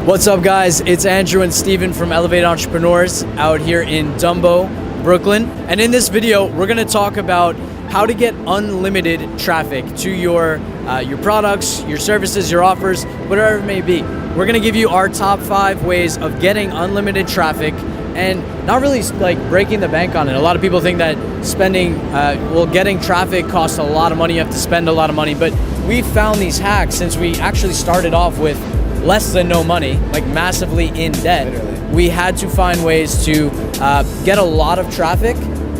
What's up, guys? It's Andrew and Steven from Elevate Entrepreneurs out here in Dumbo, Brooklyn. And in this video, we're going to talk about how to get unlimited traffic to your products, your services, your offers, whatever it may be. We're going to give you our top 5 ways of getting unlimited traffic and not really like breaking the bank on it. A lot of people think that getting traffic costs a lot of money. You have to spend a lot of money, but we've found these hacks since we actually started off with less than no money, like massively in debt. Literally. We had to find ways to get a lot of traffic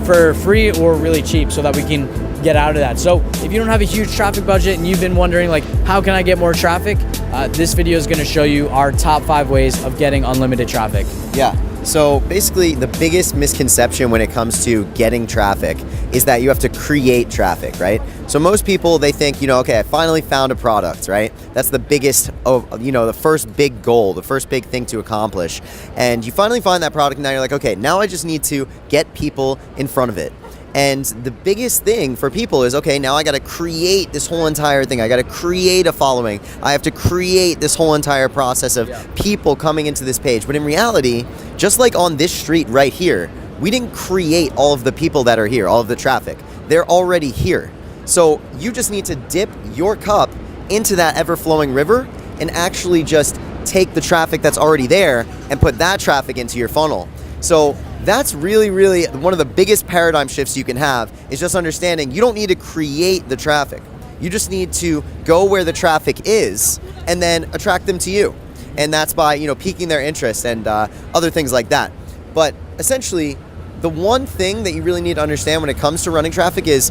for free or really cheap so that we can get out of that. So if you don't have a huge traffic budget and you've been wondering like, how can I get more traffic? This video is gonna show you our top 5 ways of getting unlimited traffic. Yeah. So basically the biggest misconception when it comes to getting traffic is that you have to create traffic, right? So most people, they think, okay, I finally found a product, right? That's the biggest, the first big goal, the first big thing to accomplish. And you finally find that product and now you're like, okay, now I just need to get people in front of it. And the biggest thing for people is, okay, now I got to create this whole entire thing. I got to create a following. I have to create this whole entire process of people coming into this page. But in reality, just like on this street right here, we didn't create all of the people that are here, all of the traffic. They're already here. So you just need to dip your cup into that ever-flowing river and actually just take the traffic that's already there and put that traffic into your funnel. So that's really, really one of the biggest paradigm shifts you can have, is just understanding you don't need to create the traffic. You just need to go where the traffic is and then attract them to you. And that's by, piquing their interest and other things like that. But essentially, the one thing that you really need to understand when it comes to running traffic is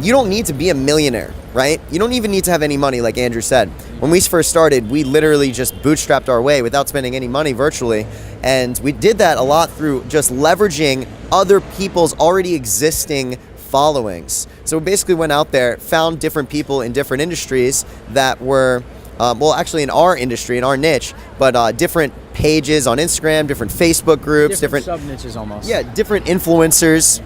you don't need to be a millionaire, right? You don't even need to have any money, like Andrew said. When we first started, we literally just bootstrapped our way without spending any money virtually. And we did that a lot through just leveraging other people's already existing followings. So we basically went out there, found different people in different industries that were, actually in our industry, in our niche, but different pages on Instagram, different Facebook groups, different sub-niches almost. Yeah, different influencers.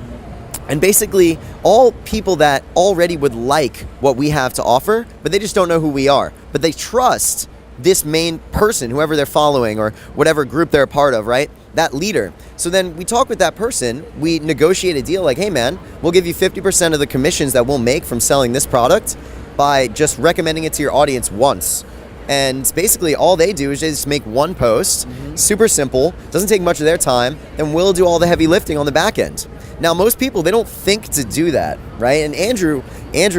And basically all people that already would like what we have to offer, but they just don't know who we are. But they trust this main person, whoever they're following or whatever group they're a part of, right? That leader. So then we talk with that person, we negotiate a deal like, hey man, we'll give you 50% of the commissions that we'll make from selling this product by just recommending it to your audience once. And basically all they do is just make one post, super simple, doesn't take much of their time, and we'll do all the heavy lifting on the back end. Now, most people, they don't think to do that, right? And Andrew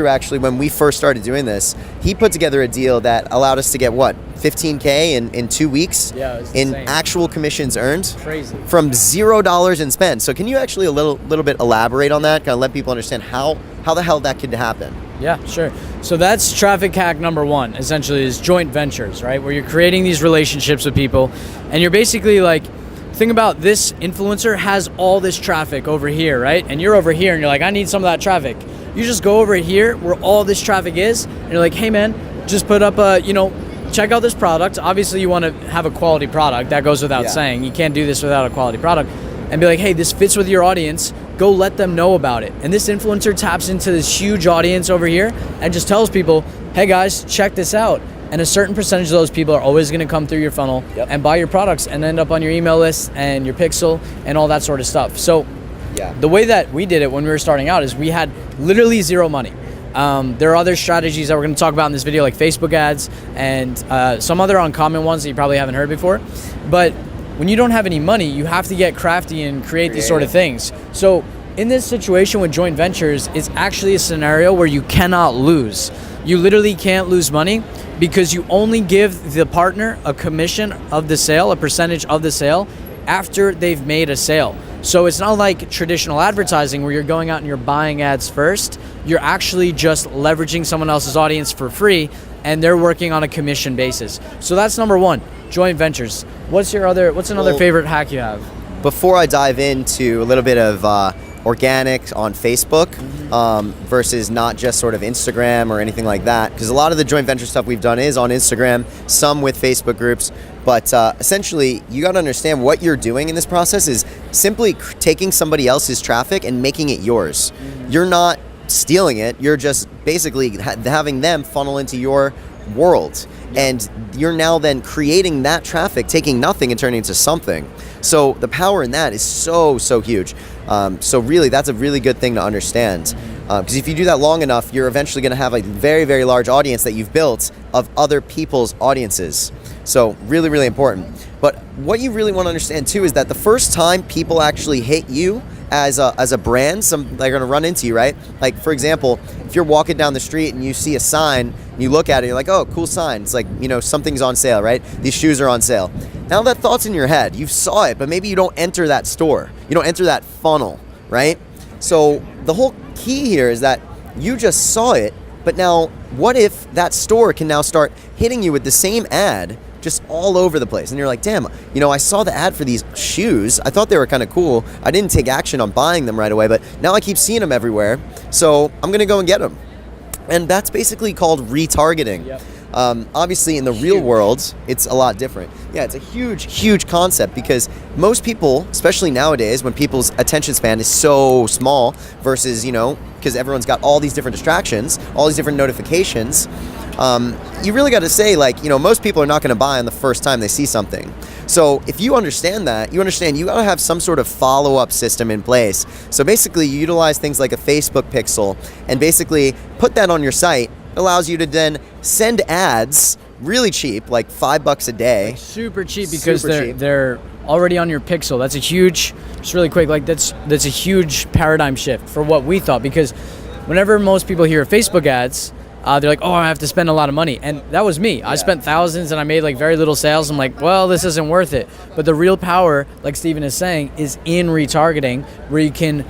actually, when we first started doing this, he put together a deal that allowed us to get, what, $15K in 2 weeks? Yeah, it was in insane. Actual commissions earned? Crazy. From $0 in spend. So can you actually a little bit elaborate on that? Kind of let people understand how the hell that could happen? Yeah, sure. So that's traffic hack number 1, essentially, is joint ventures, right? Where you're creating these relationships with people and you're basically like, think about this influencer has all this traffic over here, right? And you're over here and you're like, I need some of that traffic. You just go over here where all this traffic is and you're like, hey man, just put up check out this product. Obviously you want to have a quality product. That goes without saying. You can't do this without a quality product. And be like, hey, this fits with your audience. Go let them know about it. And this influencer taps into this huge audience over here and just tells people, hey guys, check this out. And a certain percentage of those people are always going to come through your funnel and buy your products and end up on your email list and your pixel and all that sort of stuff. So the way that we did it when we were starting out is we had literally zero money. There are other strategies that we're going to talk about in this video, like Facebook ads and some other uncommon ones that you probably haven't heard before. But when you don't have any money, you have to get crafty and create these sort of things. So in this situation with joint ventures, it's actually a scenario where you cannot lose. You literally can't lose money because you only give the partner a commission of the sale, a percentage of the sale, after they've made a sale. So it's not like traditional advertising where you're going out and you're buying ads first. You're actually just leveraging someone else's audience for free and they're working on a commission basis. So that's number 1, joint ventures. What's another favorite hack you have? Before I dive into a little bit of organic on Facebook versus not just sort of Instagram or anything like that, because a lot of the joint venture stuff we've done is on Instagram, some with Facebook groups, but essentially you got to understand what you're doing in this process is simply taking somebody else's traffic and making it yours. You're not stealing it, you're just basically having them funnel into your world. and you're now then creating that traffic, taking nothing and turning it into something. So the power in that is so huge. So really, that's a really good thing to understand. Because if you do that long enough, you're eventually going to have a very large audience that you've built of other people's audiences. So really important. But what you really want to understand too is that the first time people actually hit you as a brand, they're going to run into you, right? Like, for example, if you're walking down the street and you see a sign, you look at it, you're like, oh, cool sign. It's like, something's on sale, right? These shoes are on sale. Now that thought's in your head. You saw it, but maybe you don't enter that store. You don't enter that funnel, right? So the whole key here is that you just saw it, but now what if that store can now start hitting you with the same ad just all over the place? And you're like, damn, I saw the ad for these shoes. I thought they were kind of cool. I didn't take action on buying them right away, but now I keep seeing them everywhere. So I'm going to go and get them. And that's basically called retargeting. Yep. Obviously, in the real world, it's a lot different. Yeah, it's a huge concept because most people, especially nowadays when people's attention span is so small versus, because everyone's got all these different distractions, all these different notifications, you really got to say, most people are not going to buy on the first time they see something. So if you understand that, you got to have some sort of follow-up system in place. So basically, you utilize things like a Facebook pixel and basically put that on your site. It allows you to then send ads really cheap, like $5 a day. Super cheap because they're already on your pixel. That's a huge, just really quick, that's a huge paradigm shift for what we thought, because whenever most people hear Facebook ads, they're like, oh, I have to spend a lot of money. And that was me. I spent thousands and I made very little sales. I'm like, well, this isn't worth it. But the real power, like Steven is saying, is in retargeting, where you can,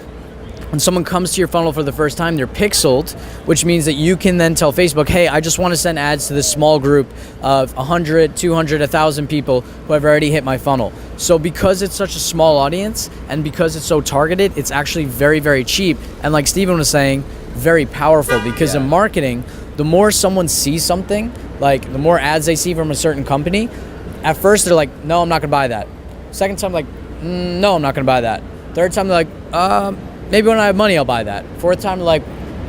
when someone comes to your funnel for the first time, they're pixeled, which means that you can then tell Facebook, hey, I just want to send ads to this small group of 100, 200, 1,000 people who have already hit my funnel. So because it's such a small audience and because it's so targeted, it's actually very cheap. And like Steven was saying, very powerful, because in marketing, the more someone sees something, the more ads they see from a certain company, at first they're like, no, I'm not going to buy that. Second time, no, I'm not going to buy that. Third time, they're like, maybe when I have money, I'll buy that. Fourth time, they're like,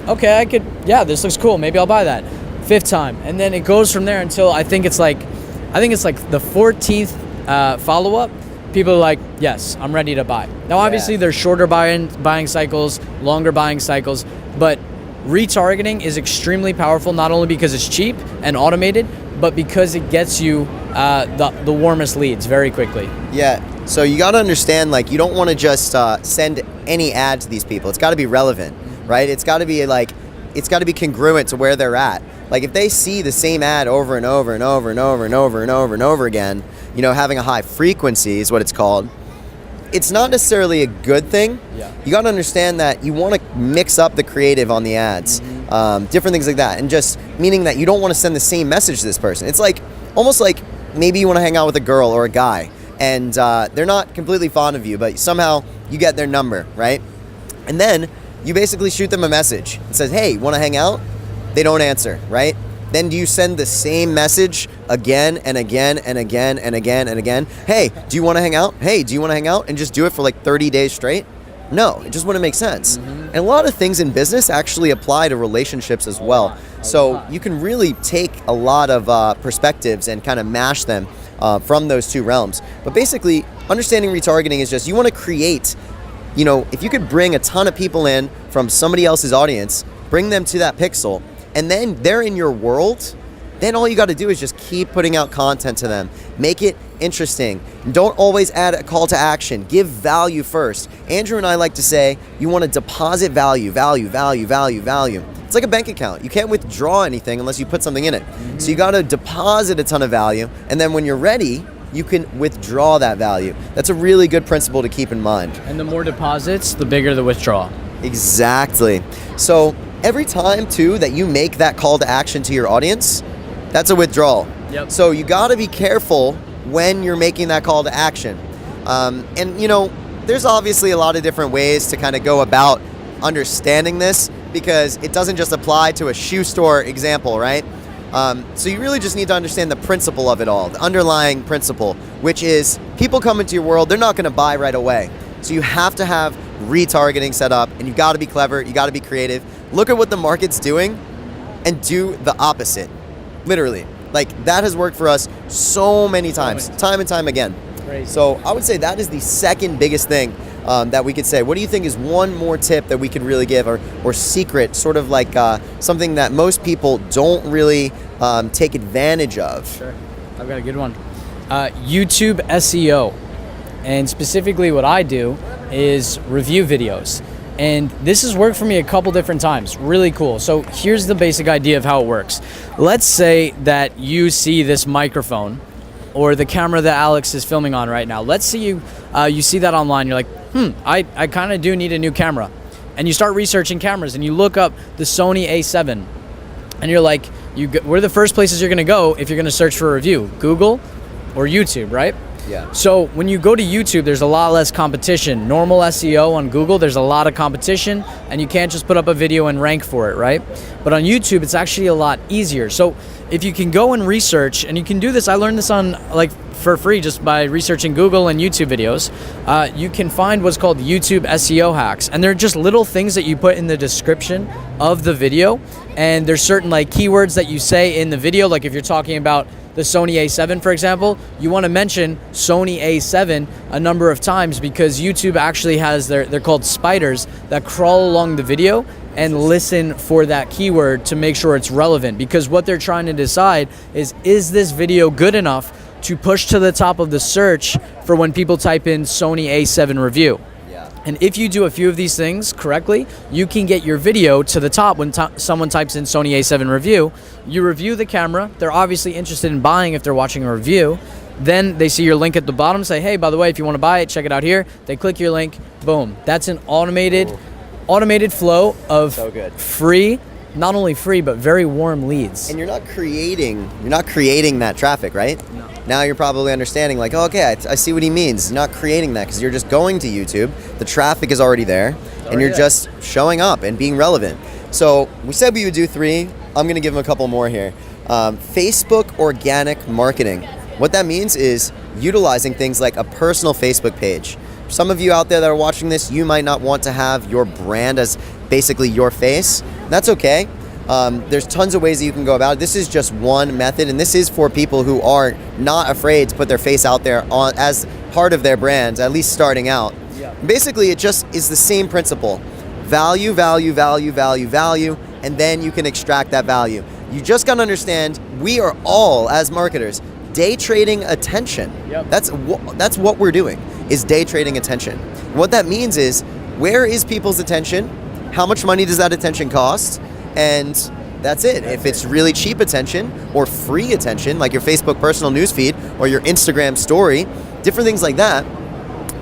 okay, this looks cool. Maybe I'll buy that. Fifth time. And then it goes from there until I think it's like the 14th follow-up. People are like, yes, I'm ready to buy. Now, obviously, there's shorter buying cycles, longer buying cycles, but retargeting is extremely powerful, not only because it's cheap and automated, but because it gets you the warmest leads very quickly. Yeah. So you got to understand, you don't want to just send any ad to these people. It's got to be relevant, right? It's got to be congruent to where they're at. If they see the same ad over and over and over and over and over and over and over again, having a high frequency is what it's called. It's not necessarily a good thing. Yeah. You got to understand that you want to mix up the creative on the ads, different things like that, and just meaning that you don't want to send the same message to this person. It's almost like maybe you want to hang out with a girl or a guy, and they're not completely fond of you, but somehow you get their number, right? And then you basically shoot them a message. It says, hey, want to hang out? They don't answer, right? Then do you send the same message again and again and again and again and again? Hey, do you want to hang out? Hey, do you want to hang out? And just do it for 30 days straight? No, it just wouldn't make sense. And a lot of things in business actually apply to relationships as well. So you can really take a lot of perspectives and kind of mash them from those two realms. But basically, understanding retargeting is just, you want to create, if you could bring a ton of people in from somebody else's audience, bring them to that pixel, and then they're in your world, then all you got to do is just keep putting out content to them. Make it interesting. Don't always add a call to action. Give value first. Andrew and I like to say, you want to deposit value. It's like a bank account. You can't withdraw anything unless you put something in it. So you got to deposit a ton of value, and then when you're ready, you can withdraw that value. That's a really good principle to keep in mind. And the more deposits, the bigger the withdrawal. Exactly. So every time, too, that you make that call to action to your audience, that's a withdrawal. Yep. So you got to be careful when you're making that call to action. There's obviously a lot of different ways to kind of go about understanding this, because it doesn't just apply to a shoe store example, right? So you really just need to understand the principle of it all, the underlying principle, which is people come into your world, they're not going to buy right away. So you have to have retargeting set up, and you've got to be clever, you got to be creative. Look at what the market's doing and do the opposite. Literally. Like, that has worked for us so many times, time and time again. Crazy. So I would say that is the second biggest thing that we could say. What do you think is one more tip that we could really give, or secret, sort of like something that most people don't really take advantage of? Sure. I've got a good one. YouTube SEO. And specifically what I do is review videos. And this has worked for me a couple different times. Really cool. So here's the basic idea of how it works. Let's say that you see this microphone or the camera that Alex is filming on right now. Let's see you see that online. You're like, I kind of do need a new camera. And you start researching cameras and you look up the Sony A7. And you're like, where are the first places you're going to go if you're going to search for a review? Google or YouTube, right? Yeah. So when you go to YouTube, there's a lot less competition. Normal SEO on Google, there's a lot of competition, and you can't just put up a video and rank for it, right? But on YouTube, it's actually a lot easier. So if you can go and research, and you can do this, I learned this on for free just by researching Google and YouTube videos. You can find what's called YouTube SEO hacks, and they're just little things that you put in the description of the video. And there's certain keywords that you say in the video, like if you're talking about the Sony A7, for example, you want to mention Sony A7 a number of times because YouTube actually has they're called spiders that crawl along the video and listen for that keyword to make sure it's relevant, because what they're trying to decide is this video good enough to push to the top of the search for when people type in Sony A7 review. And if you do a few of these things correctly, you can get your video to the top when someone types in Sony A7 review. You review the camera. They're obviously interested in buying if they're watching a review. Then they see your link at the bottom, say, hey, by the way, if you want to buy it, check it out here. They click your link. Boom. That's an automated flow of So good. free, not only free, but very warm leads. And you're not creating that traffic, right? No. Now you're probably understanding, like, oh, okay, I see what he means. You're not creating that because you're just going to YouTube. The traffic is already there, and you're just showing up and being relevant. So we said we would do 3. I'm going to give them a couple more here. Facebook organic marketing. What that means is utilizing things like a personal Facebook page. Some of you out there that are watching this, you might not want to have your brand as basically your face. That's okay. There's tons of ways that you can go about it. This is just one method, and this is for people who are not afraid to put their face out there as part of their brands, at least starting out. Yeah. Basically, it just is the same principle. Value, value, value, value, value, and then you can extract that value. You just got to understand, we are all, as marketers, day trading attention. Yep. That's what we're doing, is day trading attention. What that means is, where is people's attention? How much money does that attention cost? And that's it. If it's really cheap attention or free attention, like your Facebook personal newsfeed or your Instagram story, different things like that,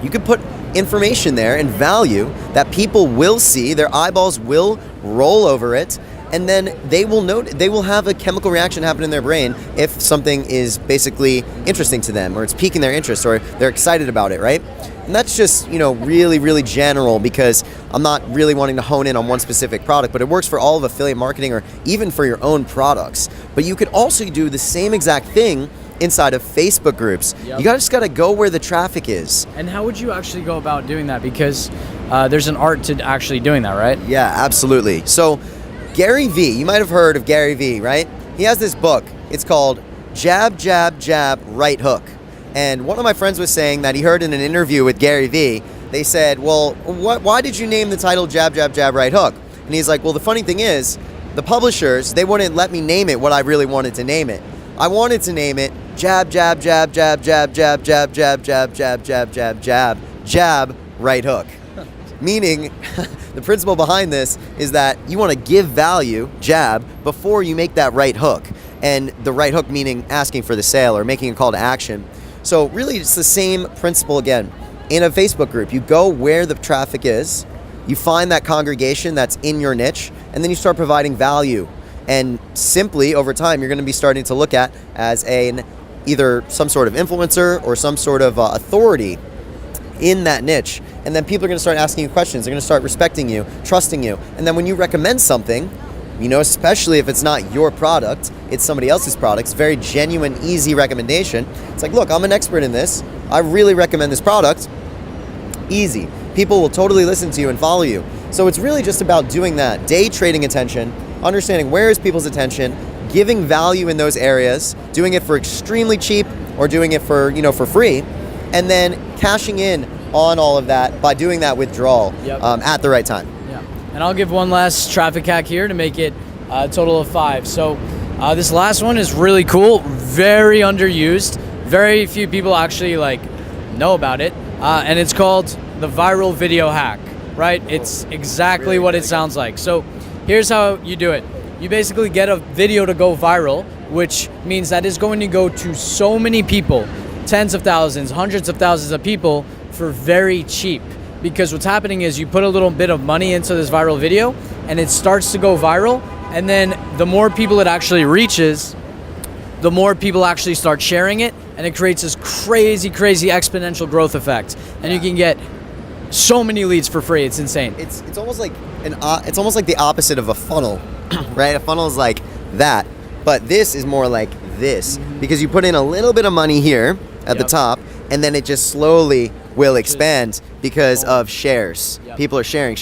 you can put information there and value that people will see, their eyeballs will roll over it, and then they will have a chemical reaction happen in their brain if something is basically interesting to them, or it's piquing their interest, or they're excited about it, right? And that's just, really, really general, because I'm not really wanting to hone in on one specific product, but it works for all of affiliate marketing or even for your own products. But you could also do the same exact thing inside of Facebook groups. Yep. You just got to go where the traffic is. And how would you actually go about doing that? Because there's an art to actually doing that, right? Yeah, absolutely. So Gary Vee, you might have heard of Gary Vee, right? He has this book. It's called Jab, Jab, Jab, Right Hook. And one of my friends was saying that he heard in an interview with Gary Vee, they said, well, why did you name the title Jab, Jab, Jab, Right Hook? And he's like, well, the funny thing is, the publishers, they wouldn't let me name it what I really wanted to name it. I wanted to name it Jab, Jab, Jab, Jab, Jab, Jab, Jab, Jab, Jab, Jab, Jab, Jab, Jab, Jab, Right Hook. Meaning, the principle behind this is that you want to give value, jab, before you make that right hook. And the right hook meaning asking for the sale or making a call to action. So really, it's the same principle again. In a Facebook group, you go where the traffic is, you find that congregation that's in your niche, and then you start providing value. And simply, over time, you're going to be starting to look at as either some sort of influencer or some sort of authority in that niche. And then people are going to start asking you questions. They're going to start respecting you, trusting you. And then when you recommend something, especially if it's not your product, it's somebody else's product, it's a very genuine, easy recommendation. It's like, look, I'm an expert in this. I really recommend this product. Easy. People will totally listen to you and follow you. So it's really just about doing that, day trading attention, understanding where is people's attention, giving value in those areas, doing it for extremely cheap or doing it for, for free, and then cashing in on all of that by doing that withdrawal at the right time. Yeah. And I'll give one last traffic hack here to make it a total of 5. So this last one is really cool, very underused. Very few people actually know about it. And it's called the viral video hack, right? It's exactly really, what really it sounds like. So here's how you do it. You basically get a video to go viral, which means that it's going to go to so many people, tens of thousands, hundreds of thousands of people for very cheap. Because what's happening is you put a little bit of money into this viral video and it starts to go viral. And then the more people it actually reaches, the more people actually start sharing it, and it creates this crazy exponential growth effect. And you can get so many leads for free. It's insane. It's almost like it's almost like the opposite of a funnel, right? A funnel is like that, but this is more like this because you put in a little bit of money here at the top, and then it just slowly will expand because of shares. People are sharing.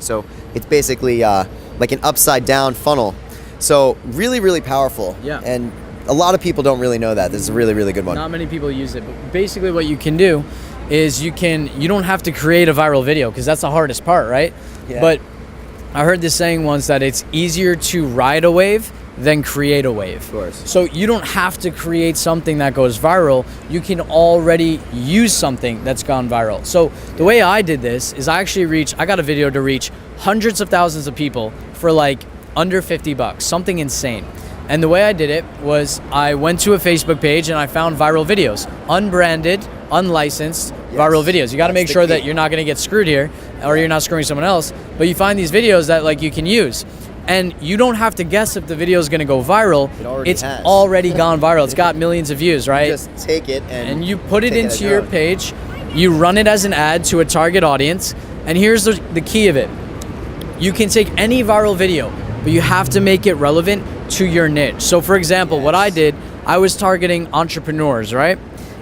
So it's basically like an upside down funnel. So really powerful. Yeah. And a lot of people don't really know that. This is a really good one. Not many people use it, but basically what you can do is you don't have to create a viral video because that's the hardest part, right? Yeah. But I heard this saying once that it's easier to ride a wave than create a wave. Of course. So you don't have to create something that goes viral. You can already use something that's gone viral. So the way I did this is I got a video to reach hundreds of thousands of people for under $50, something insane. And the way I did it was I went to a Facebook page and I found viral videos, unbranded, unlicensed viral videos. You got to make sure that you're not going to get screwed here or you're not screwing someone else, but you find these videos that you can use. And you don't have to guess if the video is going to go viral. It's already gone viral. It's got millions of views, right? You just take it and you put it into your page. You run it as an ad to a target audience. And here's the key of it. You can take any viral video, but you have to make it relevant to your niche. So for example, what I did, I was targeting entrepreneurs, right?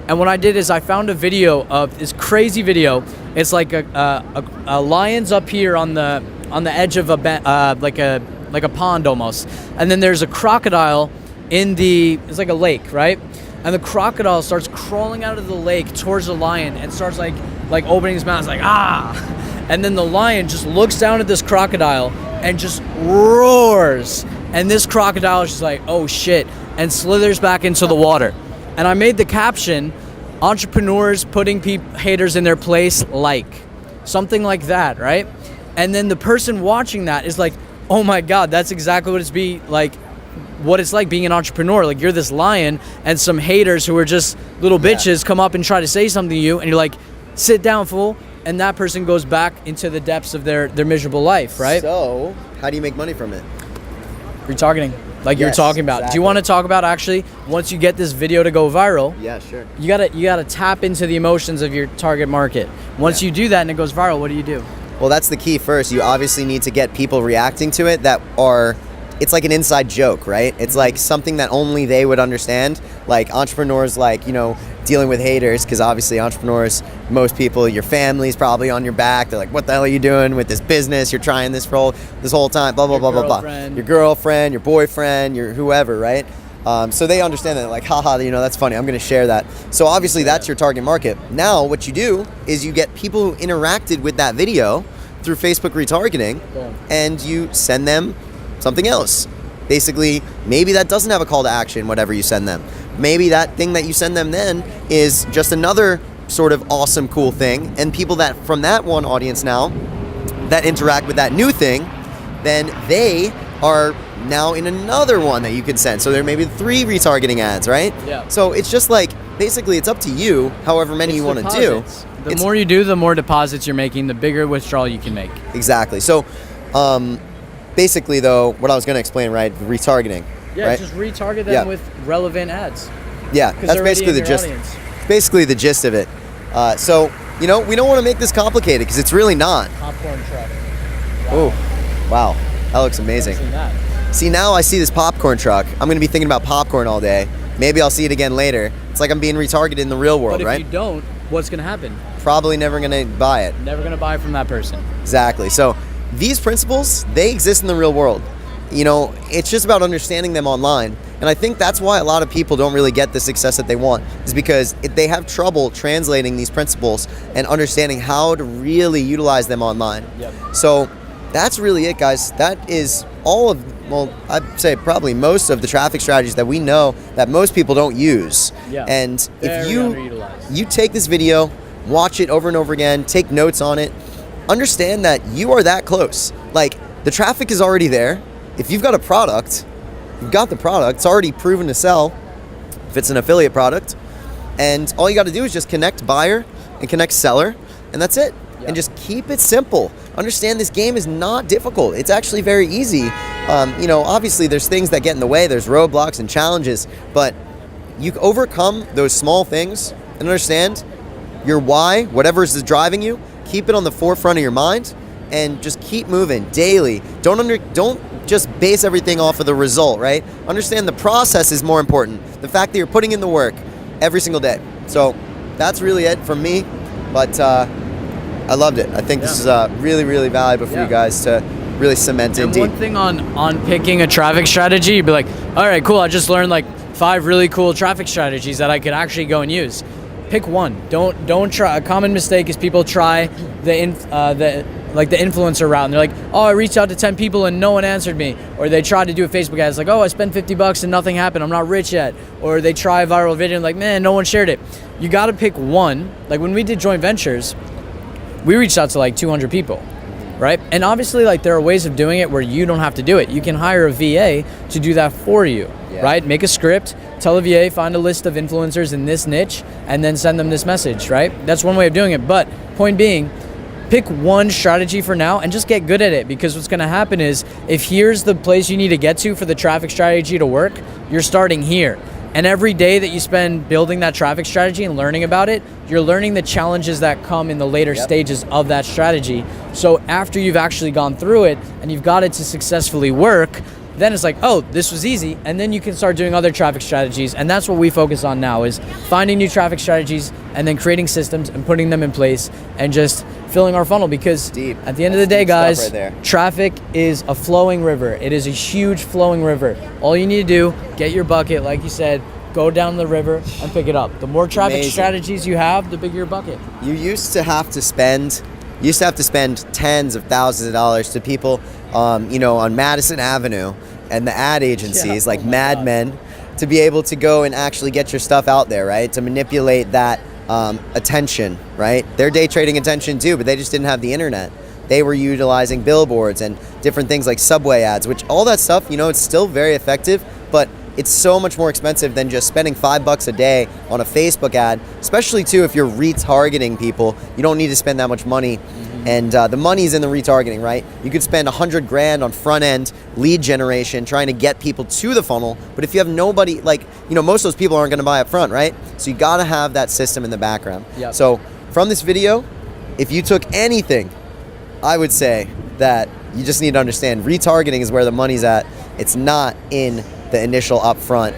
And what I did is I found a video of this crazy video. It's like a lion's up here on the edge of like a pond almost, and then there's a crocodile it's like a lake, right? And the crocodile starts crawling out of the lake towards the lion and starts like opening his mouth, like and then the lion just looks down at this crocodile and just roars, and this crocodile is just like, oh shit, and slithers back into the water. And I made the caption, entrepreneurs putting haters in their place, something like that, right? And then the person watching that is like, oh my God, that's exactly what it's like being an entrepreneur. Like, you're this lion and some haters who are just little bitches come up and try to say something to you, and you're like, sit down, fool. And that person goes back into the depths of their miserable life, right? So how do you make money from it? Retargeting, you were talking about. Exactly. Do you want to talk about actually, once you get this video to go viral? Yeah, sure. You gotta tap into the emotions of your target market. Once you do that and it goes viral, what do you do? Well, that's the key first. You obviously need to get people reacting to it it's like an inside joke, right? It's like something that only they would understand. Like entrepreneurs, dealing with haters, because obviously entrepreneurs, most people, your family's probably on your back. They're like, what the hell are you doing with this business? You're trying this whole time, blah, blah, blah, blah, blah. Your girlfriend, your boyfriend, your whoever, right? So they understand that, haha, that's funny. I'm going to share that. So obviously that's your target market. Now what you do is you get people who interacted with that video through Facebook retargeting, and you send them something else. Basically, maybe that doesn't have a call to action, whatever you send them. Maybe that thing that you send them then is just another sort of awesome, cool thing. And people that from that one audience now that interact with that new thing, then they are now in another one that you can send. So there may be 3 retargeting ads, right? Yeah. So it's just basically it's up to you, however many you want to do. The more you do, the more deposits you're making, the bigger withdrawal you can make. Exactly. So basically, though, what I was going to explain, right? Retargeting. Yeah, right? just retarget them with relevant ads. Yeah, that's basically the gist. Basically the gist of it. So, we don't want to make this complicated because it's really not. Popcorn truck. Oh, wow. That looks amazing. See, now I see this popcorn truck. I'm going to be thinking about popcorn all day. Maybe I'll see it again later. It's like I'm being retargeted in the real world, right? But if you don't, what's going to happen? Probably never going to buy it. Never going to buy from that person. Exactly. So these principles, they exist in the real world. it's just about understanding them online. And I think that's why a lot of people don't really get the success that they want, is because they have trouble translating these principles and understanding how to really utilize them online. Yep. So that's really it, guys. That is all of, well, I'd say probably most of the traffic strategies that we know that most people don't use. Yeah. And if Very you underutilized. take this video, watch it over and over again, take notes on it, understand that you are that close. Like, the traffic is already there. If you've got a product, you've got the product. It's already proven to sell if it's an affiliate product. And all you got to do is just connect buyer and connect seller, and that's it. Yep. And just keep it simple. Understand this game is not difficult. It's actually very easy. Obviously there's things that get in the way. There's roadblocks and challenges, but you overcome those small things and understand your why, whatever is driving you, keep it on the forefront of your mind and just keep moving daily. Don't just base everything off of the result, right? Understand the process is more important. The fact that you're putting in the work every single day. So that's really it from me, but I loved it. I think this is really, really valuable for you guys to really cement in And deep. one thing on picking a traffic strategy, you'd be like, all right, cool, I just learned like 5 really cool traffic strategies that I could actually go and use. Pick one. Don't try. A common mistake is people try the influencer route, and they're like, oh, I reached out to 10 people and no one answered me. Or they try to do a Facebook ad, it's like, oh, I spent $50 and nothing happened, I'm not rich yet. Or they try a viral video and like, man, no one shared it. You got to pick one. Like when we did joint ventures, we reached out to like 200 people, right? And obviously, like, there are ways of doing it where you don't have to do it. You can hire a VA to do that for you, right? Make a script, tell a VA, find a list of influencers in this niche, and then send them this message, right? That's one way of doing it. But point being, pick one strategy for now and just get good at it, because what's going to happen is if here's the place you need to get to for the traffic strategy to work, you're starting here. And every day that you spend building that traffic strategy and learning about it, you're learning the challenges that come in the later stages of that strategy. So after you've actually gone through it and you've got it to successfully work, then it's like, oh, this was easy. And then you can start doing other traffic strategies. And that's what we focus on now, is finding new traffic strategies and then creating systems and putting them in place and just filling our funnel. Because at the end of the day, guys, right there. Traffic is a flowing river. It is a huge flowing river. All you need to do, get your bucket, like you said, go down the river and pick it up. The more traffic strategies you have, the bigger your bucket. You used to have to spend tens of thousands of dollars to people, on Madison Avenue and the ad agencies like Mad Men, to be able to go and actually get your stuff out there, right? To manipulate that attention, right? They're day trading attention too, but they just didn't have the internet. They were utilizing billboards and different things like subway ads, which all that stuff, it's still very effective, but it's so much more expensive than just spending $5 a day on a Facebook ad, especially too if you're retargeting people. You don't need to spend that much money. And the money's in the retargeting, right? You could spend $100 grand on front end lead generation trying to get people to the funnel. But if you have nobody, most of those people aren't going to buy up front, right? So you got to have that system in the background. Yep. So from this video, if you took anything, I would say that you just need to understand retargeting is where the money's at. It's not in the initial upfront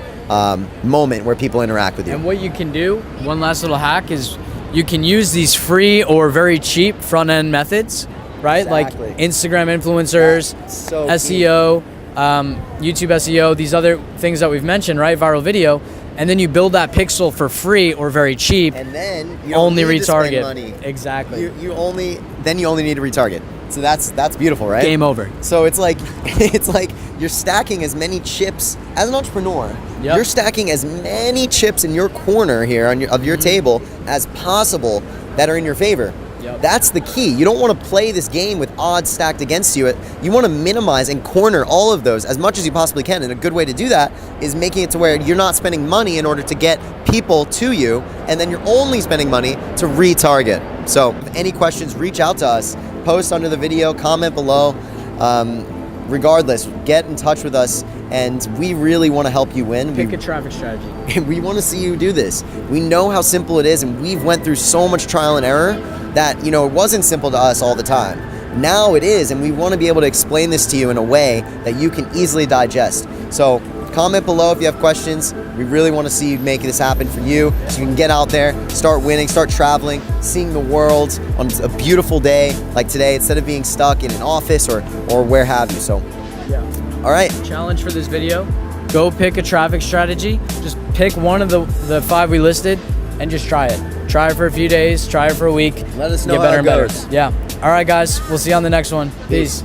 moment where people interact with you. And what you can do, one last little hack, is you can use these free or very cheap front-end methods, right? Exactly. Like Instagram influencers, So SEO, YouTube SEO, these other things that we've mentioned, right? Viral video. And then you build that pixel for free or very cheap. And then you don't only need to spend retarget. money. Exactly. You only need to retarget. So that's beautiful, right? Game over. So it's like you're stacking as many chips as an entrepreneur. Yep. You're stacking as many chips in your corner here of your table as possible that are in your favor. Yep. That's the key. You don't want to play this game with odds stacked against you. You want to minimize and corner all of those as much as you possibly can. And a good way to do that is making it to where you're not spending money in order to get people to you, and then you're only spending money to retarget. So if any questions, reach out to us. Post under the video, comment below. Regardless, get in touch with us, and we really want to help you win. Pick a traffic strategy. We want to see you do this. We know how simple it is, and we've went through so much trial and error that it wasn't simple to us all the time. Now it is, and we want to be able to explain this to you in a way that you can easily digest. So comment below if you have questions. We really want to see you make this happen for you, so you can get out there, start winning, start traveling, seeing the world on a beautiful day like today, instead of being stuck in an office or where have you. So Yeah. All right. Challenge for this video: go pick a traffic strategy. Just pick one of the 5 we listed and just try it. Try it for a few days. Try it for a week. Let us know Get how better it and better. goes. Yeah. All right, guys. We'll see you on the next one. Peace.